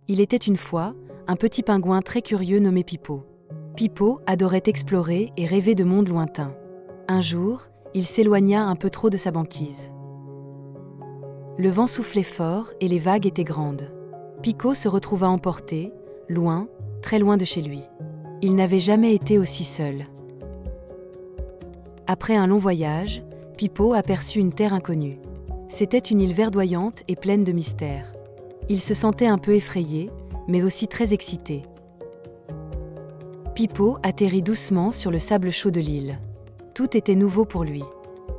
Il était une fois un petit pingouin très curieux nommé Pipo. Pipo adorait explorer et rêver de mondes lointains. Un jour, il s'éloigna un peu trop de sa banquise. Le vent soufflait fort et les vagues étaient grandes. Pipo se retrouva emporté, loin, très loin de chez lui. Il n'avait jamais été aussi seul. Après un long voyage, Pipo aperçut une terre inconnue. C'était une île verdoyante et pleine de mystères. Il se sentait un peu effrayé, mais aussi très excité. Pipo atterrit doucement sur le sable chaud de l'île. Tout était nouveau pour lui.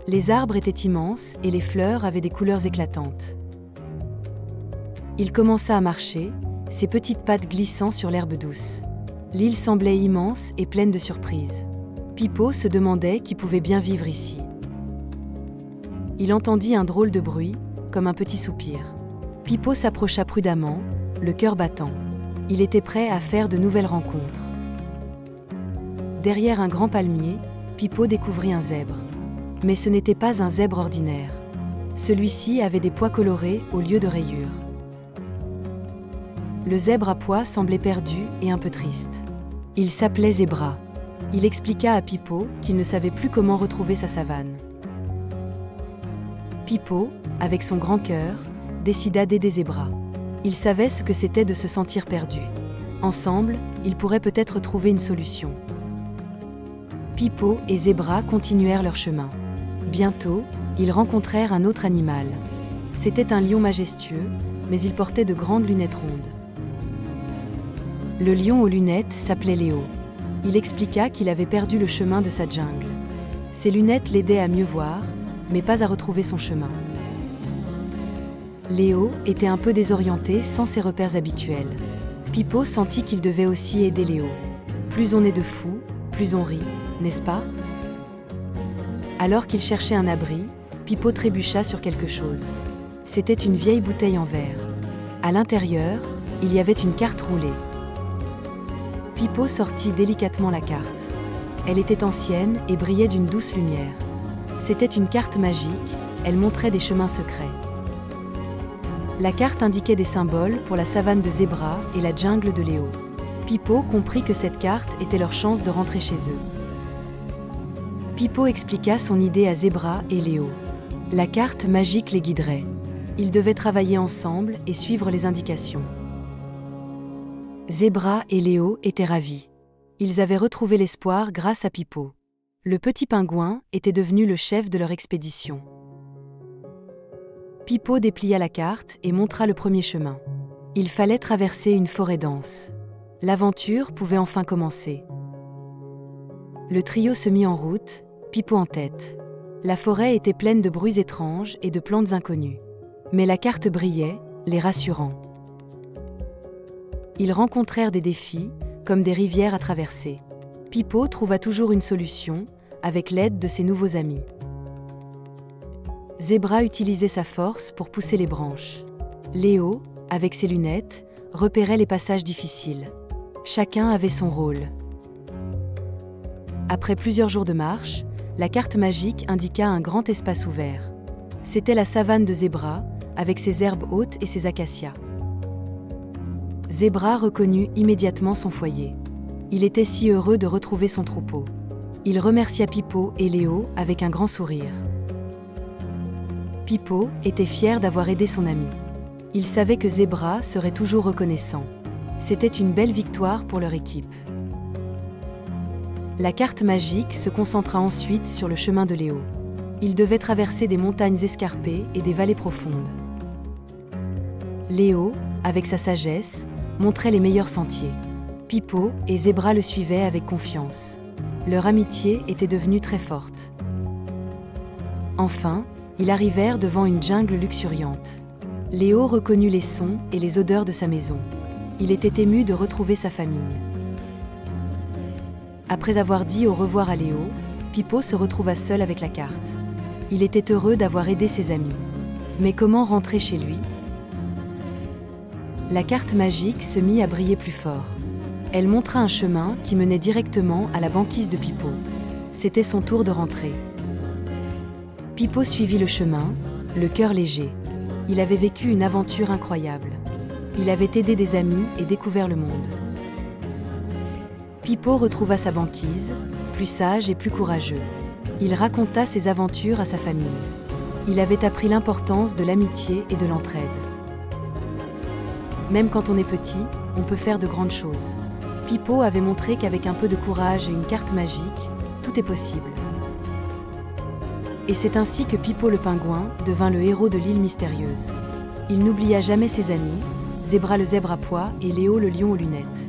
Les arbres étaient immenses et les fleurs avaient des couleurs éclatantes. Il commença à marcher, ses petites pattes glissant sur l'herbe douce. L'île semblait immense et pleine de surprises. Pipo se demandait qui pouvait bien vivre ici. Il entendit un drôle de bruit, comme un petit soupir. Pipo s'approcha prudemment, le cœur battant. Il était prêt à faire de nouvelles rencontres. Derrière un grand palmier, Pipo découvrit un zèbre. Mais ce n'était pas un zèbre ordinaire. Celui-ci avait des pois colorés au lieu de rayures. Le zèbre à pois semblait perdu et un peu triste. Il s'appelait Zébra. Il expliqua à Pipo qu'il ne savait plus comment retrouver sa savane. Pipo, avec son grand cœur, décida d'aider Zébra. Il savait ce que c'était de se sentir perdu. Ensemble, ils pourraient peut-être trouver une solution. Pipo et Zébra continuèrent leur chemin. Bientôt, ils rencontrèrent un autre animal. C'était un lion majestueux, mais il portait de grandes lunettes rondes. Le lion aux lunettes s'appelait Léo. Il expliqua qu'il avait perdu le chemin de sa jungle. Ses lunettes l'aidaient à mieux voir, mais pas à retrouver son chemin. Léo était un peu désorienté sans ses repères habituels. Pipo sentit qu'il devait aussi aider Léo. Plus on est de fous, plus on rit, n'est-ce pas? Alors qu'il cherchait un abri, Pipo trébucha sur quelque chose. C'était une vieille bouteille en verre. À l'intérieur, il y avait une carte roulée. Pipo sortit délicatement la carte. Elle était ancienne et brillait d'une douce lumière. C'était une carte magique, elle montrait des chemins secrets. La carte indiquait des symboles pour la savane de Zébra et la jungle de Léo. Pipo comprit que cette carte était leur chance de rentrer chez eux. Pipo expliqua son idée à Zébra et Léo. La carte magique les guiderait. Ils devaient travailler ensemble et suivre les indications. Zébra et Léo étaient ravis. Ils avaient retrouvé l'espoir grâce à Pipo. Le petit pingouin était devenu le chef de leur expédition. Pipo déplia la carte et montra le premier chemin. Il fallait traverser une forêt dense. L'aventure pouvait enfin commencer. Le trio se mit en route, Pipo en tête. La forêt était pleine de bruits étranges et de plantes inconnues. Mais la carte brillait, les rassurant. Ils rencontrèrent des défis, comme des rivières à traverser. Pipo trouva toujours une solution, avec l'aide de ses nouveaux amis. Zébra utilisait sa force pour pousser les branches. Léo, avec ses lunettes, repérait les passages difficiles. Chacun avait son rôle. Après plusieurs jours de marche, la carte magique indiqua un grand espace ouvert. C'était la savane de Zébra, avec ses herbes hautes et ses acacias. Zébra reconnut immédiatement son foyer. Il était si heureux de retrouver son troupeau. Il remercia Pipo et Léo avec un grand sourire. Pipo était fier d'avoir aidé son ami. Il savait que Zébra serait toujours reconnaissant. C'était une belle victoire pour leur équipe. La carte magique se concentra ensuite sur le chemin de Léo. Il devait traverser des montagnes escarpées et des vallées profondes. Léo, avec sa sagesse, montrait les meilleurs sentiers. Pipo et Zébra le suivaient avec confiance. Leur amitié était devenue très forte. Enfin, ils arrivèrent devant une jungle luxuriante. Léo reconnut les sons et les odeurs de sa maison. Il était ému de retrouver sa famille. Après avoir dit au revoir à Léo, Pipo se retrouva seul avec la carte. Il était heureux d'avoir aidé ses amis. Mais comment rentrer chez lui? La carte magique se mit à briller plus fort. Elle montra un chemin qui menait directement à la banquise de Pipo. C'était son tour de rentrer. Pipo suivit le chemin, le cœur léger. Il avait vécu une aventure incroyable. Il avait aidé des amis et découvert le monde. Pipo retrouva sa banquise, plus sage et plus courageux. Il raconta ses aventures à sa famille. Il avait appris l'importance de l'amitié et de l'entraide. Même quand on est petit, on peut faire de grandes choses. Pipo avait montré qu'avec un peu de courage et une carte magique, tout est possible. Et c'est ainsi que Pipo le pingouin devint le héros de l'île mystérieuse. Il n'oublia jamais ses amis, Zébra le zèbre à pois et Léo le lion aux lunettes.